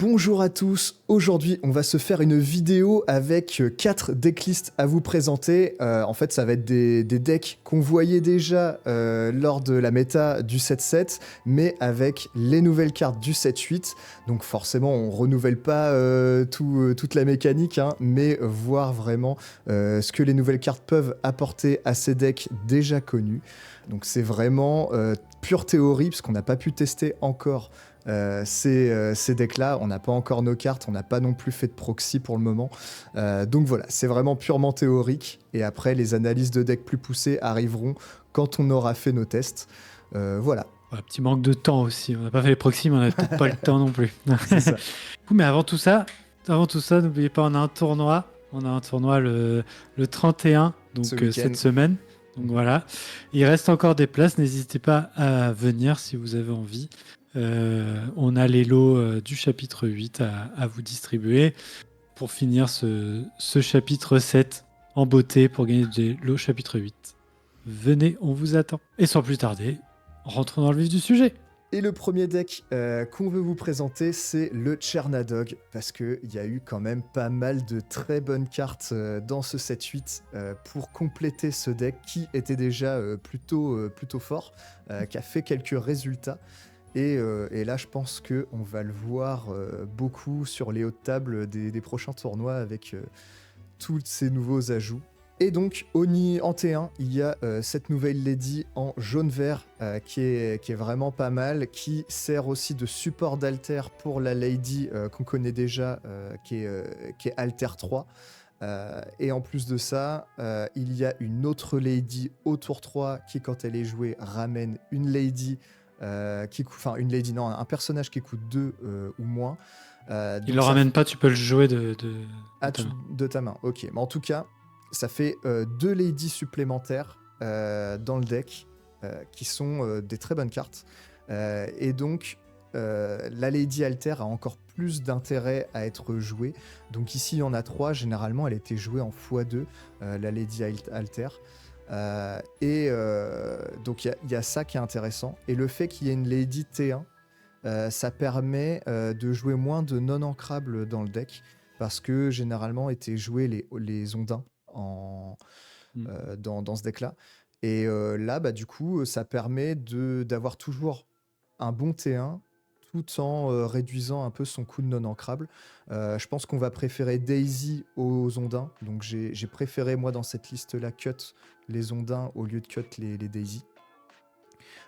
Bonjour à tous, aujourd'hui on va se faire une vidéo avec 4 decklists à vous présenter. En fait ça va être des decks qu'on voyait déjà lors de la méta du 7-7, mais avec les nouvelles cartes du 7-8. Donc forcément on renouvelle pas toute la mécanique, hein, mais voir vraiment ce que les nouvelles cartes peuvent apporter à ces decks déjà connus. Donc c'est vraiment pure théorie, parce qu'on n'a pas pu tester encore ces decks-là. On n'a pas encore nos cartes, on n'a pas non plus fait de proxy pour le moment. Donc voilà, c'est vraiment purement théorique. Et après, les analyses de decks plus poussées arriveront quand on aura fait nos tests. Voilà. Ouais, petit manque de temps aussi. On n'a pas fait les proxys, mais on n'a peut-être pas le temps non plus. C'est ça. Mais avant tout ça, n'oubliez pas, on a un tournoi. On a un tournoi le 31, donc Ce week-end. cette semaine. Donc voilà. Il reste encore des places. N'hésitez pas à venir si vous avez envie. On a les lots du chapitre 8 à vous distribuer pour finir ce chapitre 7 en beauté pour gagner des lots chapitre 8. Venez, on vous attend. Et sans plus tarder, rentrons dans le vif du sujet. Et le premier deck qu'on veut vous présenter, c'est le Chernadog, parce qu'il y a eu quand même pas mal de très bonnes cartes dans ce 7-8 pour compléter ce deck qui était déjà plutôt fort, qui a fait quelques résultats. Et là, je pense qu'on va le voir beaucoup sur les hautes tables des prochains tournois avec tous ces nouveaux ajouts. Et donc, en T1, il y a cette nouvelle Lady en jaune-vert qui est vraiment pas mal, qui sert aussi de support d'alter pour la Lady qu'on connaît déjà, qui est Alter 3. Et en plus de ça, il y a une autre Lady au tour 3 qui, quand elle est jouée, ramène une Lady un personnage qui coûte 2 ou moins. Il le ramène pas, tu peux le jouer de ta main. Ok, mais en tout cas, ça fait 2 ladies supplémentaires dans le deck qui sont des très bonnes cartes. Et donc, la Lady Alter a encore plus d'intérêt à être jouée. Donc ici, il y en a 3. Généralement, elle était jouée en x2, la Lady Alter. Donc il y a ça qui est intéressant. Et le fait qu'il y ait une Lady T1, ça permet de jouer moins de non-ancrables dans le deck, parce que généralement étaient joués les ondins dans ce deck-là. Et là, bah, du coup, ça permet d'avoir toujours un bon T1 tout en réduisant un peu son coût de non-ancrable. Je pense qu'on va préférer Daisy aux ondins. Donc j'ai préféré, moi, dans cette liste-là, cut les ondins au lieu de cut les Daisy.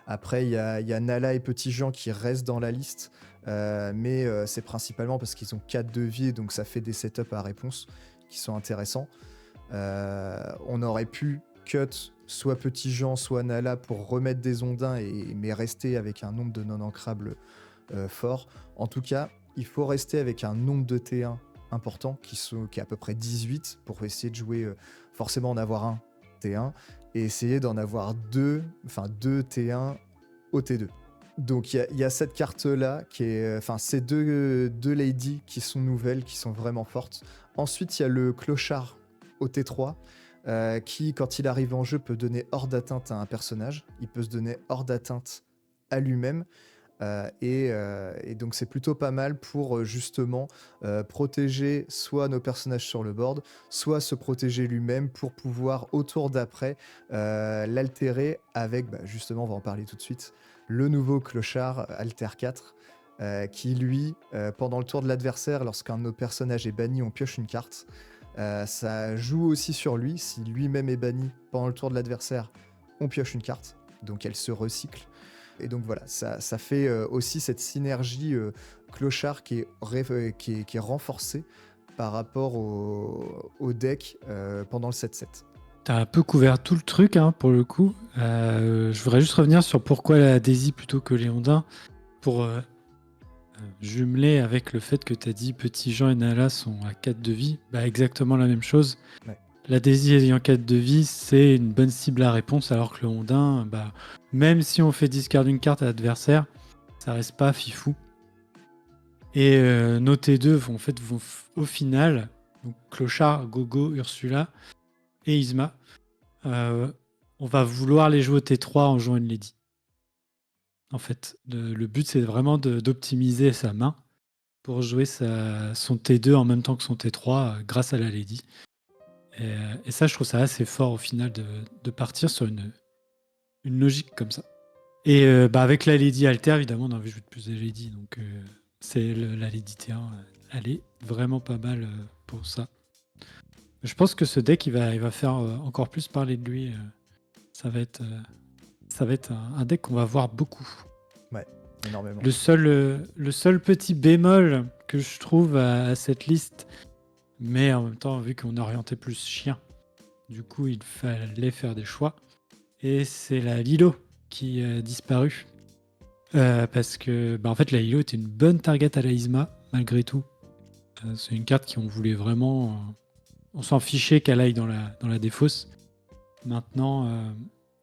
Après, il y a Nala et Petit Jean qui restent dans la liste, mais c'est principalement parce qu'ils ont 4 de vie, donc ça fait des setups à réponse qui sont intéressants. On aurait pu cut soit Petit Jean, soit Nala pour remettre des ondins, mais rester avec un nombre de non-ancrables fort. En tout cas, il faut rester avec un nombre de T1 important, qui est à peu près 18, pour essayer de jouer, forcément en avoir un T1, et essayer d'en avoir deux T1 au T2. Donc il y a cette carte-là, ces deux ladies qui sont nouvelles, qui sont vraiment fortes. Ensuite, il y a le clochard au T3, qui, quand il arrive en jeu, peut donner hors d'atteinte à un personnage. Il peut se donner hors d'atteinte à lui-même. Et donc c'est plutôt pas mal pour justement protéger soit nos personnages sur le board, soit se protéger lui-même pour pouvoir au tour d'après l'altérer avec, justement, on va en parler tout de suite, le nouveau clochard Alter 4 qui lui, pendant le tour de l'adversaire, lorsqu'un de nos personnages est banni, on pioche une carte. Ça joue aussi sur lui. Si lui-même est banni pendant le tour de l'adversaire, on pioche une carte, donc elle se recycle. Et donc voilà, ça fait aussi cette synergie clochard qui est renforcée par rapport au deck pendant le 7-7. T'as un peu couvert tout le truc, hein, pour le coup. Je voudrais juste revenir sur pourquoi la Daisy plutôt que les ondins, pour jumeler avec le fait que t'as dit Petit Jean et Nala sont à 4 de vie. Exactement la même chose. Ouais. La Daisy ayant 4 de vie, c'est une bonne cible à réponse, alors que le ondin, même si on fait discard une carte à l'adversaire, ça reste pas fifou. Et nos T2 vont au final, donc Clochard, Gogo, Ursula et Isma, on va vouloir les jouer au T3 en jouant une Lady. En fait, le but, c'est vraiment d'optimiser sa main pour jouer son T2 en même temps que son T3 grâce à la Lady. Et ça, je trouve ça assez fort au final de partir sur une logique comme ça. Et avec la Lady Alter, évidemment, on a envie de jouer de plus de Lady. Donc, la Lady T1, elle est vraiment pas mal pour ça. Je pense que ce deck, il va faire encore plus parler de lui. Ça va être un deck qu'on va voir beaucoup. Ouais, énormément. Le seul petit bémol que je trouve à cette liste, mais en même temps, vu qu'on est orienté plus chien, du coup, il fallait faire des choix. Et c'est la Lilo qui a disparu. Parce que, en fait, la Lilo était une bonne target à la Isma, malgré tout. C'est une carte qui on voulait vraiment. On s'en fichait qu'elle aille dans la défausse. Maintenant,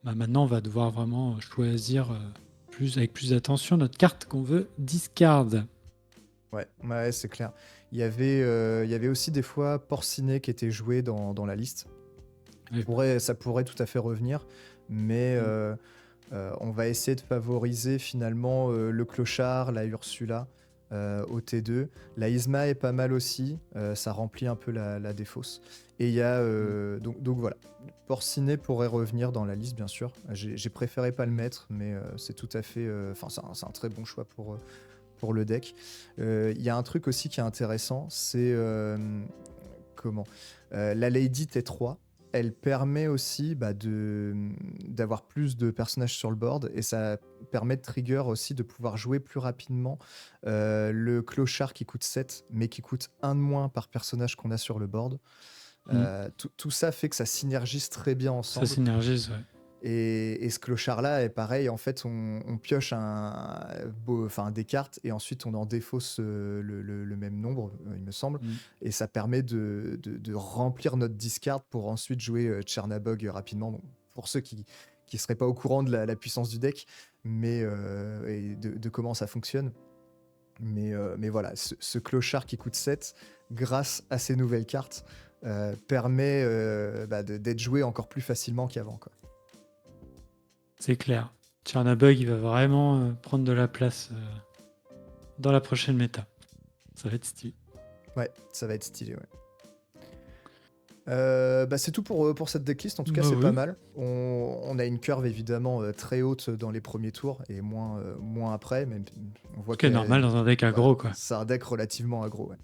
on va devoir vraiment choisir avec plus d'attention notre carte qu'on veut discard. Ouais, c'est clair. Il y avait aussi des fois Porcinet qui était joué dans la liste. Ouais. Ça pourrait tout à fait revenir, mais on va essayer de favoriser finalement le Clochard, la Ursula au T2. La Isma est pas mal aussi, ça remplit un peu la défausse. Et il y a donc voilà, Porcinet pourrait revenir dans la liste bien sûr. J'ai préféré pas le mettre, mais c'est tout à fait, c'est un très bon choix pour le deck. Il y a un truc aussi qui est intéressant, c'est la Lady T3. Elle permet aussi d'avoir plus de personnages sur le board et ça permet de trigger aussi de pouvoir jouer plus rapidement le Clochard qui coûte 7 mais qui coûte 1 de moins par personnage qu'on a sur le board. Tout ça fait que ça synergise très bien ensemble. Ça synergise, ouais. Et ce clochard-là est pareil, en fait, on pioche des cartes et ensuite on en défausse le même nombre, il me semble. Et ça permet de remplir notre discard pour ensuite jouer Chernabog rapidement. Donc, pour ceux qui ne seraient pas au courant de la puissance du deck, mais et de comment ça fonctionne. Mais voilà, ce clochard qui coûte 7, grâce à ces nouvelles cartes, permet d'être joué encore plus facilement qu'avant, quoi. C'est clair. Chernabog, il va vraiment prendre de la place dans la prochaine méta. Ça va être stylé. Ouais, ça va être stylé, ouais. C'est tout pour cette decklist, en tout cas c'est pas mal. On a une curve évidemment très haute dans les premiers tours et moins après, mais on voit que normal dans un deck aggro, quoi. C'est un deck relativement aggro, ouais.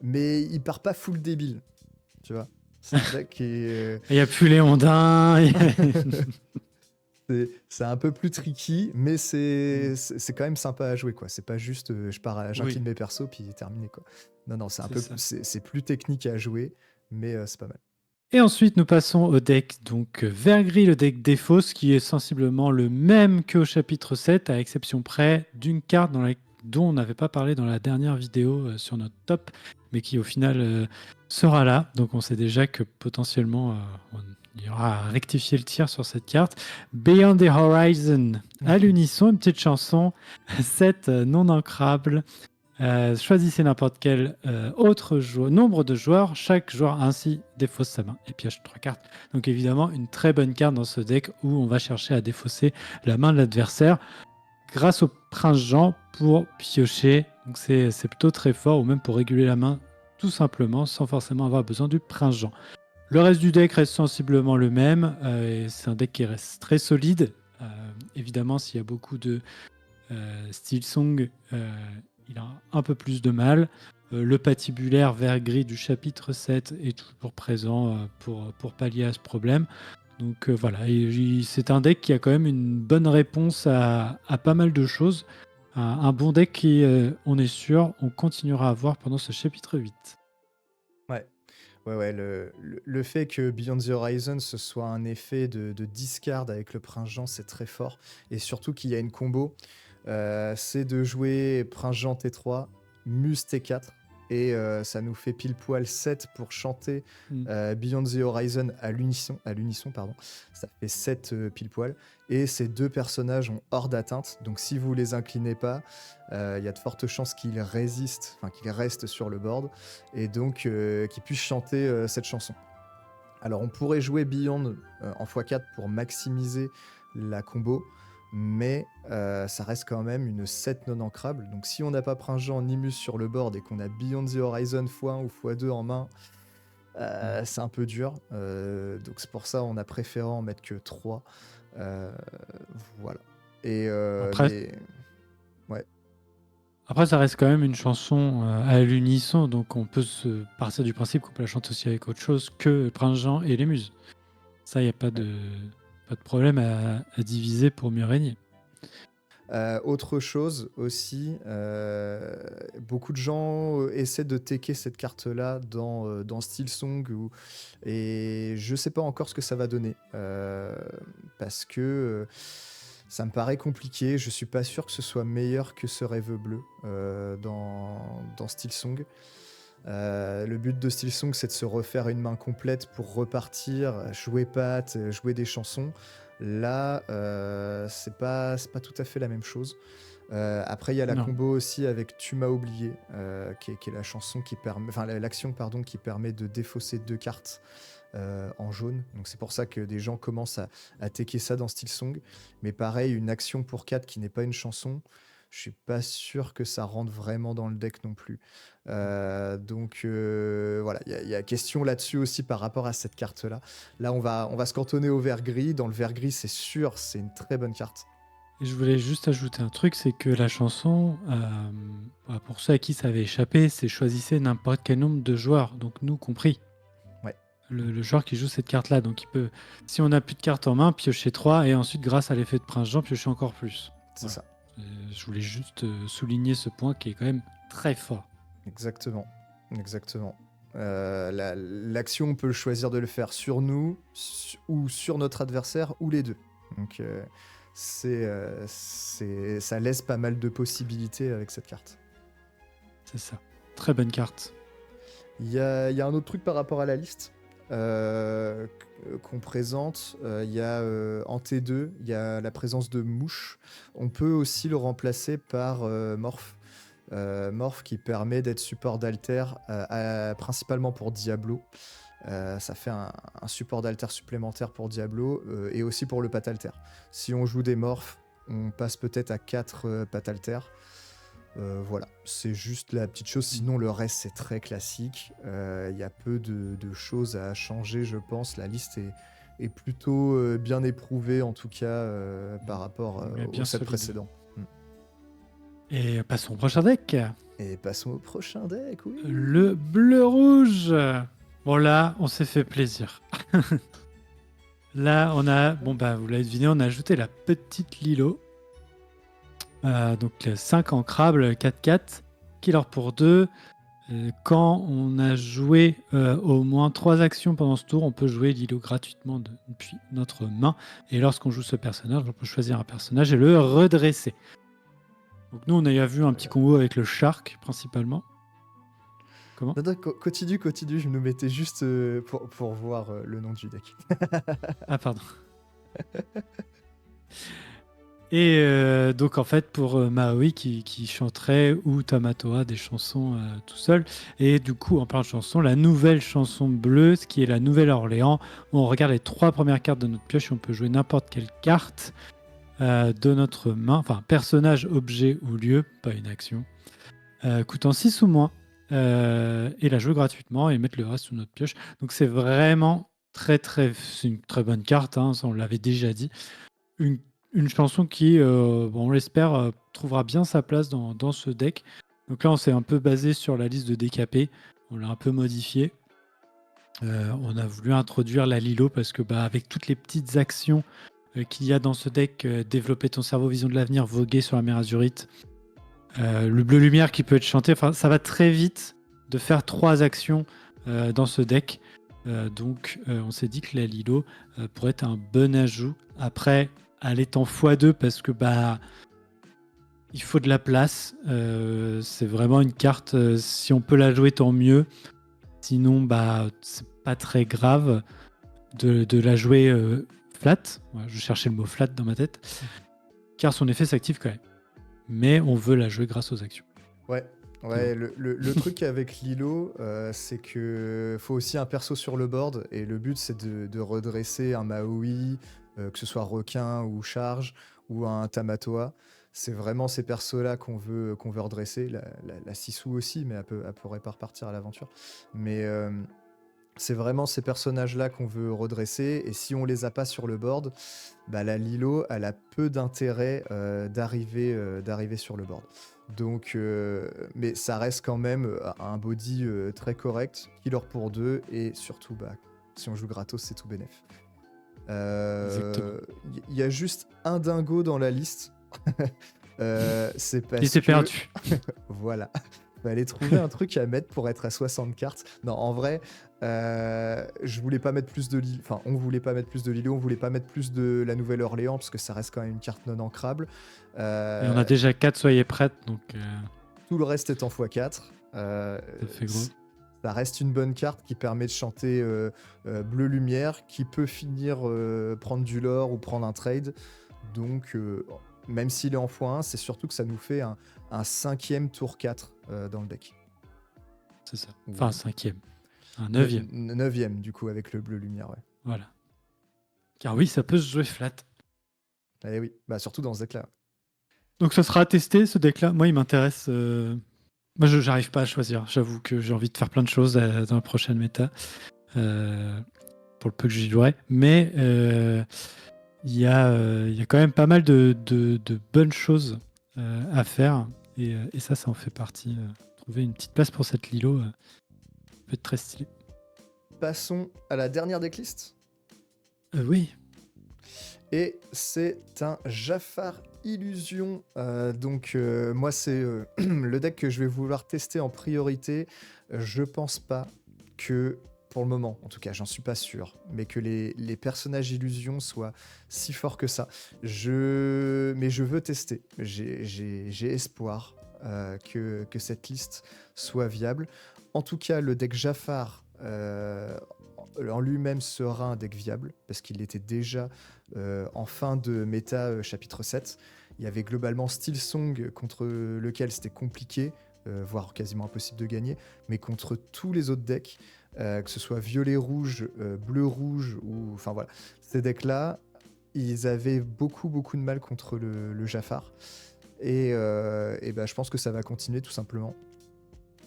Mais il part pas full débile, tu vois. C'est un deck qui est... Il n'y a plus les ondins. C'est un peu plus tricky, mais c'est quand même sympa à jouer, quoi. C'est pas juste j'incline mes persos puis terminé, quoi. Non, c'est plus technique à jouer, mais c'est pas mal. Et ensuite, nous passons au deck donc vert-gris, le deck Défausse, qui est sensiblement le même qu'au chapitre 7, à exception près d'une carte dont on n'avait pas parlé dans la dernière vidéo sur notre top, mais qui au final sera là. Donc on sait déjà que potentiellement il y aura à rectifier le tir sur cette carte. Beyond the Horizon, à l'unisson, une petite chanson, 7 non ancrable. Choisissez n'importe quel autre nombre de joueurs. Chaque joueur ainsi défausse sa main et pioche 3 cartes. Donc évidemment, une très bonne carte dans ce deck où on va chercher à défausser la main de l'adversaire grâce au Prince Jean pour piocher. Donc c'est plutôt très fort, ou même pour réguler la main tout simplement sans forcément avoir besoin du Prince Jean. Le reste du deck reste sensiblement le même. Et c'est un deck qui reste très solide. Évidemment, s'il y a beaucoup de Steel Song, il a un peu plus de mal. Le patibulaire vert-gris du chapitre 7 est toujours présent pour pallier à ce problème. Donc voilà, c'est un deck qui a quand même une bonne réponse à pas mal de choses. Un bon deck qui, on est sûr, on continuera à voir pendant ce chapitre 8. Ouais, le fait que Beyond the Horizon ce soit un effet de discard avec le Prince Jean, c'est très fort. Et surtout qu'il y a une combo, c'est de jouer Prince Jean T3, Muse T4, et ça nous fait pile poil 7 pour chanter Beyond the Horizon à l'unisson, pardon. Ça fait 7 pile poil. Et ces deux personnages ont hors d'atteinte, donc si vous les inclinez pas, il y a de fortes chances qu'ils résistent, enfin qu'ils restent sur le board, et donc qu'ils puissent chanter cette chanson. Alors on pourrait jouer Beyond en x4 pour maximiser la combo, mais ça reste quand même une 7 non ancrable. Donc si on n'a pas Prince-Jean ni Muse sur le board et qu'on a Beyond the Horizon x1 ou x2 en main, c'est un peu dur. Donc c'est pour ça on a préféré en mettre que 3. Voilà. Et Après, Ouais. après, ça reste quand même une chanson à l'unisson, donc on peut se partir du principe qu'on peut la chanter aussi avec autre chose que Prince Jean et les Muses. Ça, il n'y a pas Ouais. pas de problème à diviser pour mieux régner. Autre chose aussi, beaucoup de gens essaient de tecker cette carte-là dans Steel Song et je sais pas encore ce que ça va donner parce que ça me paraît compliqué. Je suis pas sûr que ce soit meilleur que ce rêve bleu dans Steel Song. Le but de Steel Song, c'est de se refaire une main complète pour repartir, jouer Pat, jouer des chansons. Là, c'est pas tout à fait la même chose. Après, il y a la Non. combo aussi avec Tu m'as oublié, qui est la chanson qui permet, enfin l'action pardon, qui permet de défausser 2 cartes en jaune. Donc c'est pour ça que des gens commencent à tecker ça dans Steel Song. Mais pareil, une action pour 4 qui n'est pas une chanson, je suis pas sûr que ça rentre vraiment dans le deck non plus. Donc voilà, il y a question là-dessus aussi par rapport à cette carte-là. Là, on va se cantonner au vert gris. Dans le vert gris, c'est sûr, c'est une très bonne carte. Et je voulais juste ajouter un truc, c'est que la chanson, pour ceux à qui ça avait échappé, c'est choisissez n'importe quel nombre de joueurs, donc nous compris. Ouais. Le joueur qui joue cette carte-là, donc il peut, si on n'a plus de cartes en main, piocher 3 et ensuite, grâce à l'effet de Prince Jean, piocher encore plus. C'est Voilà. ça. Je voulais juste souligner ce point qui est quand même très fort. Exactement. Exactement. L'action, on peut le choisir de le faire sur nous ou sur notre adversaire ou les deux. Donc ça laisse pas mal de possibilités avec cette carte. C'est ça. Très bonne carte. Il y a un autre truc par rapport à la liste qu'on présente. Il y a en T2, il y a la présence de Mouche. On peut aussi le remplacer par Morph. Morph qui permet d'être support d'alter principalement pour Diablo. Ça fait un support d'alter supplémentaire pour Diablo et aussi pour le patalter. Si on joue des morphs, on passe peut-être à 4 patalter. Voilà, c'est juste la petite chose. Sinon, le reste, c'est très classique. Il y a peu de choses à changer, je pense. La liste est plutôt bien éprouvée, en tout cas, par rapport Mais au bien set solide. précédent. Et passons au prochain deck. Et passons au prochain deck, oui. Le bleu-rouge. Bon là, on s'est fait plaisir. Là, on a, bon bah vous l'avez deviné, on a ajouté la petite Lilo. Donc 5 ancrables, 4-4, killer pour 2. Quand on a joué au moins 3 actions pendant ce tour, on peut jouer Lilo gratuitement depuis notre main. Et lorsqu'on joue ce personnage, on peut choisir un personnage et le redresser. Donc nous, on a vu un petit combo avec le Shark principalement. Comment ? Non, continue, je nous mettais juste pour voir le nom du deck. Ah pardon. Et donc en fait pour Maui qui chanterait ou Tamatoa des chansons tout seul. Et du coup en parlant de chansons, la nouvelle chanson bleue, ce qui est la Nouvelle-Orléans, où on regarde les 3 premières cartes de notre pioche et on peut jouer n'importe quelle carte de notre main, enfin personnage, objet ou lieu, pas une action, coûtant 6 ou moins, et la jouer gratuitement et mettre le reste sous notre pioche. Donc c'est vraiment c'est une très bonne carte, hein, ça on l'avait déjà dit. Une chanson qui, bon, on l'espère, trouvera bien sa place dans ce deck. Donc là, on s'est un peu basé sur la liste de DKP. On l'a un peu modifié. On a voulu introduire la Lilo parce que, avec toutes les petites actions qu'il y a dans ce deck, développer ton cerveau, vision de l'avenir, voguer sur la mer Azurite, le bleu lumière qui peut être chanté, enfin, ça va très vite de faire 3 actions dans ce deck. Donc, on s'est dit que la Lilo pourrait être un bon ajout. Après, elle est en x2 parce que il faut de la place. C'est vraiment une carte, si on peut la jouer, tant mieux. Sinon, c'est pas très grave de la jouer flat. Ouais, je cherchais le mot flat dans ma tête. Car son effet s'active quand même. Mais on veut la jouer grâce aux actions. Ouais, le truc avec Lilo, c'est que faut aussi un perso sur le board, et le but c'est de redresser un Maui, que ce soit requin ou charge. ou un Tamatoa. C'est vraiment ces persos-là qu'on veut redresser. La Sisu aussi, mais elle pourrait pas repartir à l'aventure. Mais c'est vraiment ces personnages-là qu'on veut redresser. Et si on les a pas sur le board, bah, la Lilo, elle a peu d'intérêt d'arriver sur le board. Donc, mais ça reste quand même un body très correct, killer pour 2, et surtout, bah, si on joue gratos, c'est tout bénef. Exactement. Il y a juste un dingo dans la liste. C'est Il parce était que perdu. voilà. Fallait trouver un truc à mettre pour être à 60 cartes. Non, en vrai, je voulais pas mettre plus de Lilo. Enfin, on voulait pas mettre plus de Lilo, on voulait pas mettre plus de la Nouvelle-Orléans, parce que ça reste quand même une carte non ancrable. Et on a déjà 4, soyez prêtes, donc Tout le reste est en x4. ça fait gros. Ça reste une bonne carte qui permet de chanter Bleu Lumière, qui peut finir prendre du lore ou prendre un trade. Donc, même s'il est en x1, c'est surtout que ça nous fait un 5e tour 4 dans le deck. C'est ça. Enfin, un 5e. Un 9e. 9e, du coup, avec le Bleu Lumière, ouais. Voilà. Car oui, ça peut se jouer flat. Eh oui, bah, surtout dans ce deck-là. Donc ça sera à tester, ce deck-là. Moi, il m'intéresse. Moi, je n'arrive pas à choisir. J'avoue que j'ai envie de faire plein de choses dans la prochaine méta. Pour le peu que j'y jouerai. Mais il y a quand même pas mal de bonnes choses à faire. Et ça en fait partie. Trouver une petite place pour cette Lilo peut être très stylé. Passons à la dernière decklist. Oui. Et c'est un Jafar Illusion. Donc moi, c'est le deck que je vais vouloir tester en priorité. Je pense pas que, pour le moment, en tout cas, j'en suis pas sûr, mais que les personnages Illusion soient si forts que ça. Mais je veux tester. J'ai espoir que cette liste soit viable. En tout cas, le deck Jafar en lui-même sera un deck viable, parce qu'il était déjà en fin de méta chapitre 7. Il y avait globalement Steel Song contre lequel c'était compliqué, voire quasiment impossible de gagner, mais contre tous les autres decks, que ce soit violet-rouge, bleu-rouge, ou enfin voilà, ces decks-là, ils avaient beaucoup de mal contre le Jafar. Et bah, je pense que ça va continuer tout simplement.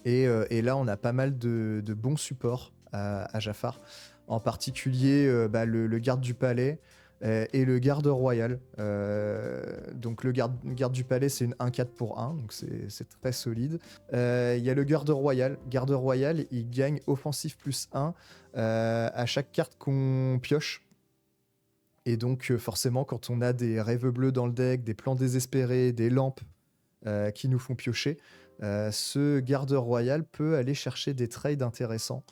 Et là, on a pas mal de bons supports à Jafar. En particulier, bah, le garde du palais et le garde royal. Donc le garde du palais, c'est une 1-4 pour 1, donc c'est très solide. Il y a le garde royal. Garde royal, il gagne offensif plus 1 à chaque carte qu'on pioche. Et donc forcément, quand on a des rêves bleus dans le deck, des plans désespérés, des lampes qui nous font piocher, ce garde royal peut aller chercher des trades intéressants.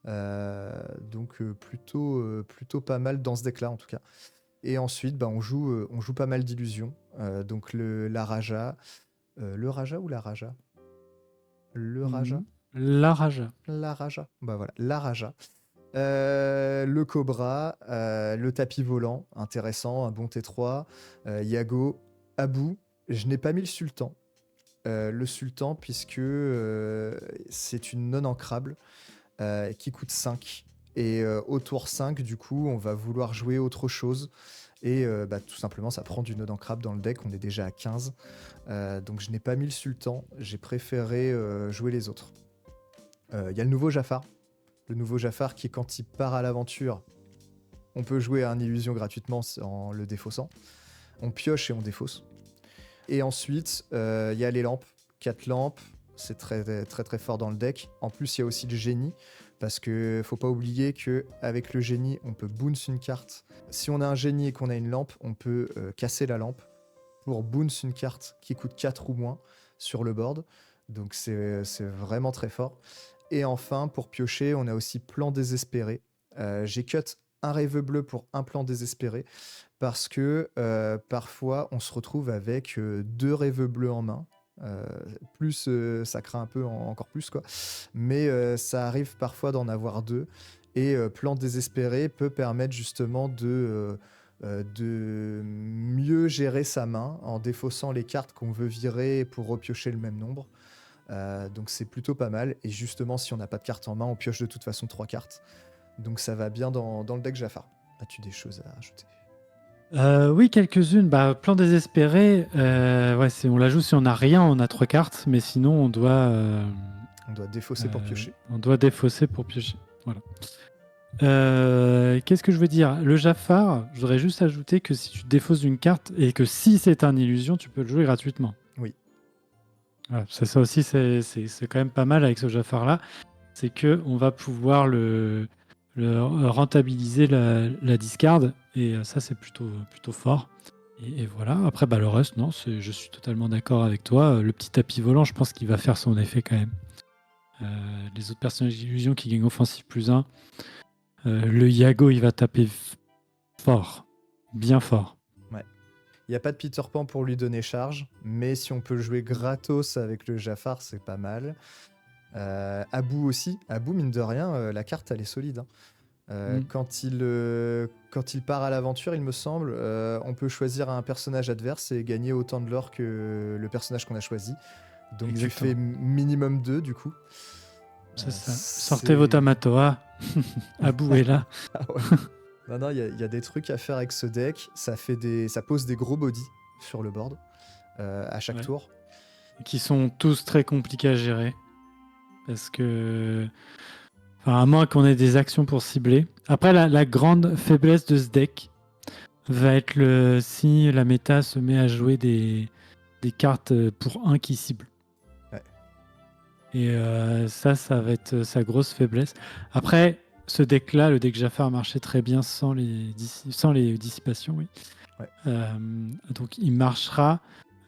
Donc plutôt pas mal dans ce deck-là en tout cas. Et ensuite, bah, on joue pas mal d'illusions. Donc la Raja. Le Raja ou la Raja? Le Raja? La Raja. La Raja. Bah voilà, la Raja. Le Cobra, le tapis volant, intéressant, un bon T3. Yago, Abu. Je n'ai pas mis le Sultan. Le Sultan, puisque c'est une non ancrable qui coûte 5. Et au tour 5, du coup, on va vouloir jouer autre chose. Et bah, tout simplement, ça prend du non ancrable dans le deck. On est déjà à 15. Donc je n'ai pas mis le Sultan. J'ai préféré jouer les autres. Il y a le nouveau Jafar. Le nouveau Jafar qui, quand il part à l'aventure, on peut jouer à un illusion gratuitement en le défaussant. On pioche et on défausse. Et ensuite, il y a les lampes. 4 lampes, c'est très fort dans le deck. En plus, il y a aussi le génie, parce que faut pas oublier qu'avec le génie, on peut bounce une carte. Si on a un génie et qu'on a une lampe, on peut casser la lampe pour bounce une carte qui coûte 4 ou moins sur le board. Donc c'est vraiment très fort. Et enfin, pour piocher, on a aussi plan désespéré. J'ai cut un rêve bleu pour un plan désespéré, parce que parfois on se retrouve avec 2 rêves bleus en main. Plus ça craint un peu encore plus quoi, mais ça arrive parfois d'en avoir 2, et plan désespéré peut permettre justement de mieux gérer sa main en défaussant les cartes qu'on veut virer pour repiocher le même nombre. Donc c'est plutôt pas mal, et justement si on n'a pas de carte en main, on pioche de toute façon 3 cartes, donc ça va bien dans le deck Jafar. As-tu des choses à rajouter? Oui, quelques-unes. Plan désespéré, ouais, on la joue si on n'a rien, on a 3 cartes, mais sinon On doit défausser pour piocher. on doit défausser pour piocher. Voilà. Qu'est-ce que je veux dire? Le Jafar, je voudrais juste ajouter que si tu défausses une carte et que si c'est un illusion, tu peux le jouer gratuitement. Oui. Voilà, ça aussi, c'est quand même pas mal avec ce Jafar-là. C'est que on va pouvoir le rentabiliser la discard et ça, c'est plutôt fort. Et voilà. Après, le reste, non, je suis totalement d'accord avec toi. Le petit tapis volant, je pense qu'il va faire son effet quand même. Les autres personnages d'illusion qui gagnent offensif +1. Le Yago, il va taper fort, bien fort. Ouais. Il n'y a pas de Peter Pan pour lui donner charge, mais si on peut le jouer gratos avec le Jafar, c'est pas mal. Abou aussi. Abou, mine de rien, la carte, elle est solide. Hein. Quand il part à l'aventure, il me semble, on peut choisir un personnage adverse et gagner autant de l'or que le personnage qu'on a choisi. Donc tu fais minimum 2 du coup. C'est ça. Sortez vos Tamatoa. Abou est là. Ah ouais. Non, il y a des trucs à faire avec ce deck. Ça pose des gros bodies sur le board à chaque tour. Qui sont tous très compliqués à gérer. Parce que... à moins qu'on ait des actions pour cibler. Après, la grande faiblesse de ce deck va être si la méta se met à jouer des cartes pour 1 qui cible. Ouais. Et ça va être sa grosse faiblesse. Après, ce deck-là, le deck Jafar marchait très bien sans les dissipations. Oui. Ouais. Donc il marchera,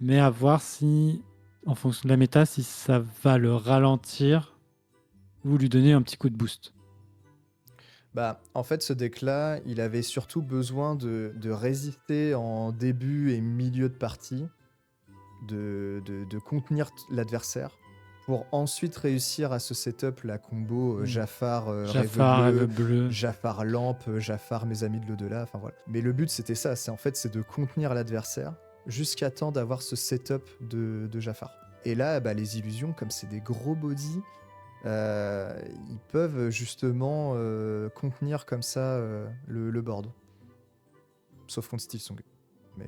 mais à voir si, en fonction de la méta, si ça va le ralentir ou lui donner un petit coup de boost. En fait, ce deck-là, il avait surtout besoin de résister en début et milieu de partie, de contenir l'adversaire, pour ensuite réussir à se setup la combo Jafar, Rêve Bleu, Jafar Lampe, Jafar Mes Amis de l'Au-delà, enfin voilà. Mais le but, c'était ça, c'est de contenir l'adversaire jusqu'à temps d'avoir ce setup de Jafar. Et là, les illusions, comme c'est des gros bodies, ils peuvent justement contenir comme ça le board. Sauf contre Steel Song. Mais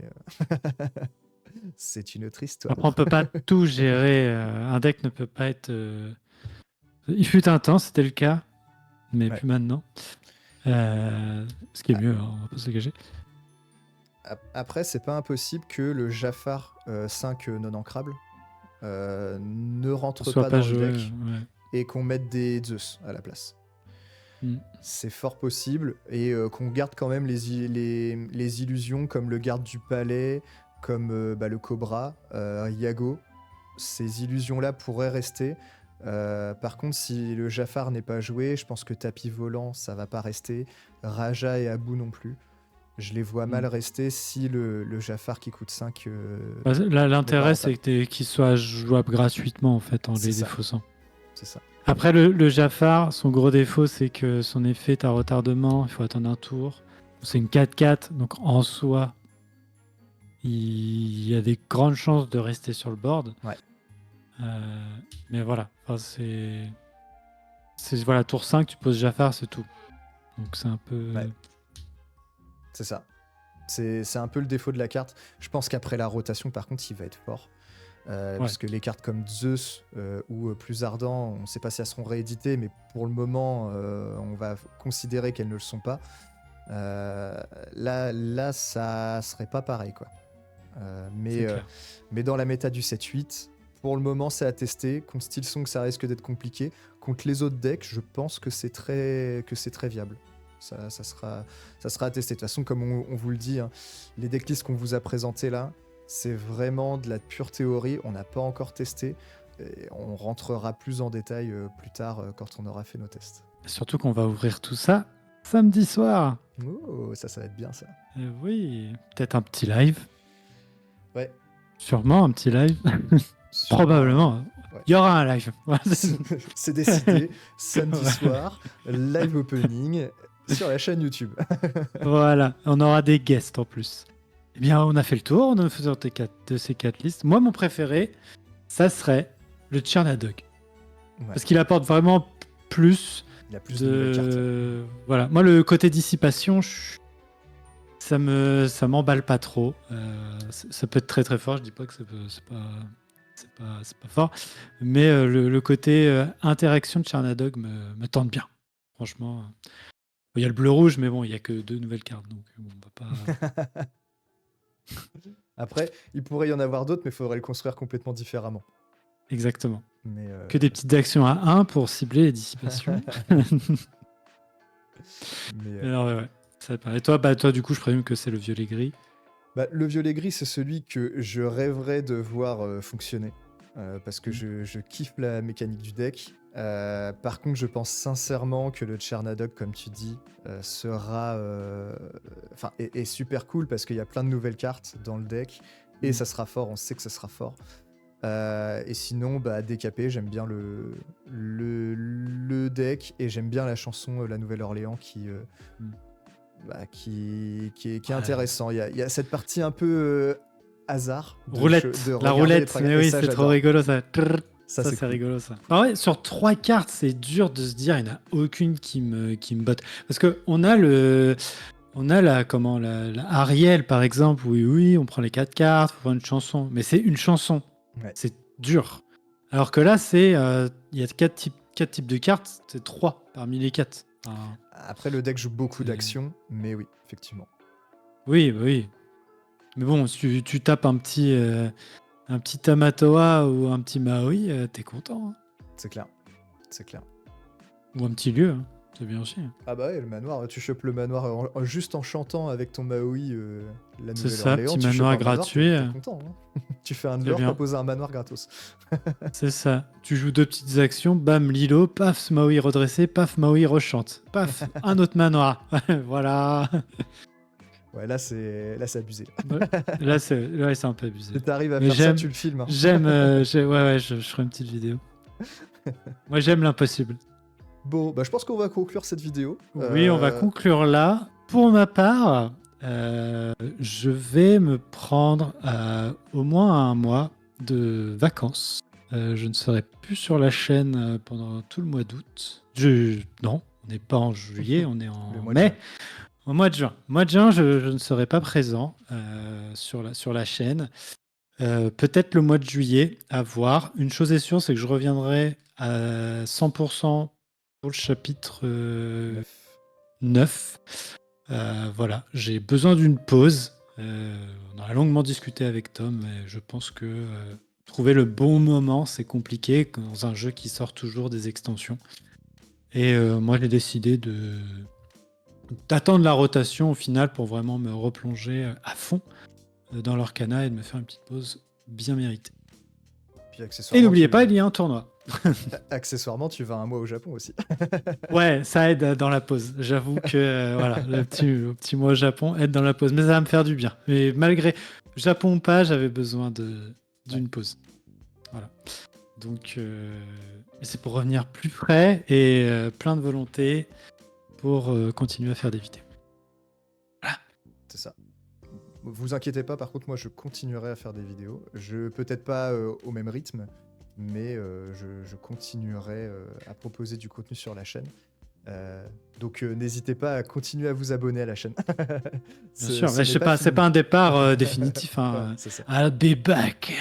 c'est une autre histoire. Après, on peut pas tout gérer. Un deck ne peut pas être... Il fut un temps, c'était le cas, mais plus maintenant. Ce qui est mieux, on va pas se le cacher. Après, c'est pas impossible que le Jafar 5 non ancrable ne rentre pas dans le deck et qu'on mette des Zeus à la place. C'est fort possible et qu'on garde quand même les illusions comme le garde du palais, comme le Cobra, Yago. Ces illusions-là pourraient rester. Par contre, si le Jafar n'est pas joué, je pense que Tapis Volant, ça va pas rester. Raja et Abou non plus. Je les vois mal rester si le Jafar qui coûte 5... là, l'intérêt, c'est qu'il soit jouable gratuitement, en fait, en les défaussant. C'est ça. Après, le Jafar, son gros défaut, c'est que son effet est à retardement. Il faut attendre un tour. C'est une 4-4, donc en soi, il y a des grandes chances de rester sur le board. Ouais. Mais voilà, voilà, tour 5, tu poses Jafar, c'est tout. Donc c'est un peu... Ouais. C'est ça. C'est un peu le défaut de la carte. Je pense qu'après la rotation, par contre, il va être fort. Parce que les cartes comme Zeus ou Plus Ardent, on ne sait pas si elles seront rééditées, mais pour le moment, on va considérer qu'elles ne le sont pas. Là, ça serait pas pareil, quoi. Mais dans la méta du 7-8, pour le moment, c'est à tester. Contre Steel Song, ça risque d'être compliqué. Contre les autres decks, je pense que c'est très viable. Ça sera à tester. De toute façon, comme on vous le dit, hein, les decklists qu'on vous a présentés là, c'est vraiment de la pure théorie. On n'a pas encore testé. Et on rentrera plus en détail plus tard quand on aura fait nos tests. Surtout qu'on va ouvrir tout ça samedi soir. Oh, ça va être bien ça. Oui, peut-être un petit live. Ouais. Sûrement un petit live. Probablement. Ouais. Il y aura un live. C'est décidé. Samedi soir, live opening sur la chaîne YouTube. Voilà, on aura des guests en plus. Eh bien, on a fait le tour, on a fait de ces 4 listes. Moi, mon préféré, ça serait le Chernadog. Ouais. Parce qu'il apporte vraiment plus. Il a plus de cartes. Voilà. Moi, le côté dissipation, ça m'emballe pas trop. Ça peut être très très fort. Je dis pas que c'est pas fort, mais le côté interaction de Charnadog me tente bien. Franchement, il y a le bleu rouge, mais bon, il y a que 2 nouvelles cartes, donc bon, on va pas. Après, il pourrait y en avoir d'autres, mais il faudrait le construire complètement différemment. Exactement. Mais Que des petites actions à 1 pour cibler les dissipations. mais, Alors, ouais. Ça paraît. Et toi, toi, du coup, je présume que c'est le violet gris. le violet gris, c'est celui que je rêverais de voir fonctionner. Parce que je kiffe la mécanique du deck. Par contre, je pense sincèrement que le Chernadog, comme tu dis, sera. Est super cool parce qu'il y a plein de nouvelles cartes dans le deck. Et ça sera fort, on sait que ça sera fort. Et sinon, DKP, j'aime bien le deck et j'aime bien la chanson La Nouvelle-Orléans qui est Ouais. intéressant. Il y a cette partie un peu hasard Roulette, de la regarder les roulette, trois mais cartes. Et oui, ça, c'est trop j'adore. rigolo ça. Ça, Ça, c'est c'est cool. rigolo ça. Ah ouais, sur 3 cartes, c'est dur de se dire, il n'y en a aucune qui me botte. Parce que on a la Ariel par exemple, oui, on prend les 4 cartes, faut faire une chanson, mais c'est une chanson, Ouais. c'est dur. Alors que là, il y a 4 types de cartes, c'est 3 parmi les 4. Enfin, Après, le deck joue beaucoup c'est- d'actions, mais oui, effectivement. oui. Mais bon, si tu tapes un petit Tamatoa ou un petit Maui, t'es content, hein. C'est clair. C'est clair. Ou un petit lieu, hein. C'est bien aussi. Ah bah ouais, le manoir, tu chopes le manoir juste en chantant avec ton Maui La C'est ça, Nouvelle-Orléans, petit tu chopes manoir un manoir, gratuit. t'es content. Hein. Tu fais un C'est lore, t'as bien. posé un manoir gratos. C'est ça. Tu joues 2 petites actions, bam, Lilo, paf, Maui redressé, paf, Maui rechante. Paf, un autre manoir. Voilà. Ouais, là c'est abusé. Ouais. Là, c'est un peu abusé. Si t'arrives à Mais faire ça, tu le filmes. Hein. je ferai une petite vidéo. Moi, j'aime l'impossible. Bon, je pense qu'on va conclure cette vidéo. Oui, on va conclure là. Pour ma part, je vais me prendre au moins un mois de vacances. Je ne serai plus sur la chaîne pendant tout le mois d'août. Non, on n'est pas en juillet, on est en Le mois de mai. juin. Au mois de juin. Mois de juin, je ne serai pas présent sur la chaîne. Peut-être le mois de juillet, à voir. Une chose est sûre, c'est que je reviendrai à 100% pour le chapitre 9. Voilà, j'ai besoin d'une pause. On a longuement discuté avec Tom et je pense que trouver le bon moment, c'est compliqué dans un jeu qui sort toujours des extensions. Et moi, j'ai décidé d'attendre la rotation au final pour vraiment me replonger à fond dans l'Orcana et de me faire une petite pause bien méritée. Puis Et n'oubliez pas, il y a un tournoi. Accessoirement, tu vas un mois au Japon aussi. Ouais, ça aide dans la pause. J'avoue que voilà, le petit mois au Japon aide dans la pause. Mais ça va me faire du bien. Mais malgré Japon ou pas, j'avais besoin d'une pause. Voilà. Donc, c'est pour revenir plus frais et plein de volonté pour continuer à faire des vidéos. Voilà. C'est ça. Vous inquiétez pas, par contre, moi je continuerai à faire des vidéos. Peut-être pas au même rythme, mais je continuerai à proposer du contenu sur la chaîne. Donc n'hésitez pas à continuer à vous abonner à la chaîne. Bien sûr, mais c'est c'est pas un départ définitif. Hein. Ouais, c'est ça. I'll be back.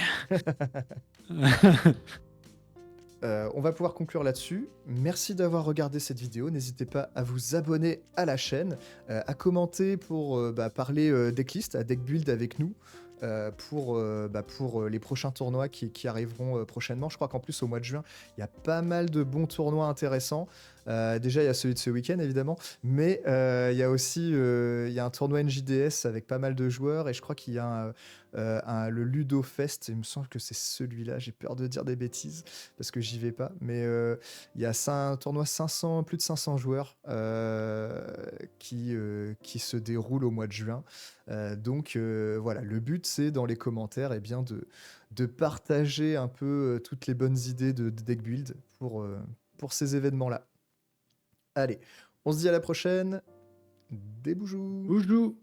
On va pouvoir conclure là-dessus. Merci d'avoir regardé cette vidéo. N'hésitez pas à vous abonner à la chaîne, à commenter pour parler decklist, à deck build avec nous. Pour les prochains tournois qui arriveront prochainement. Je crois qu'en plus, au mois de juin, il y a pas mal de bons tournois intéressants. Déjà, il y a celui de ce week-end, évidemment, mais il y a aussi il y a un tournoi NJDS avec pas mal de joueurs, et je crois qu'il y a le Ludo Fest, il me semble que c'est celui-là, j'ai peur de dire des bêtises, parce que j'y vais pas, mais il y a un tournoi plus de 500 joueurs qui se déroule au mois de juin. Donc voilà, le but c'est dans les commentaires de partager un peu toutes les bonnes idées de deck build pour ces événements-là. Allez, on se dit à la prochaine. Des boujous. Boujou.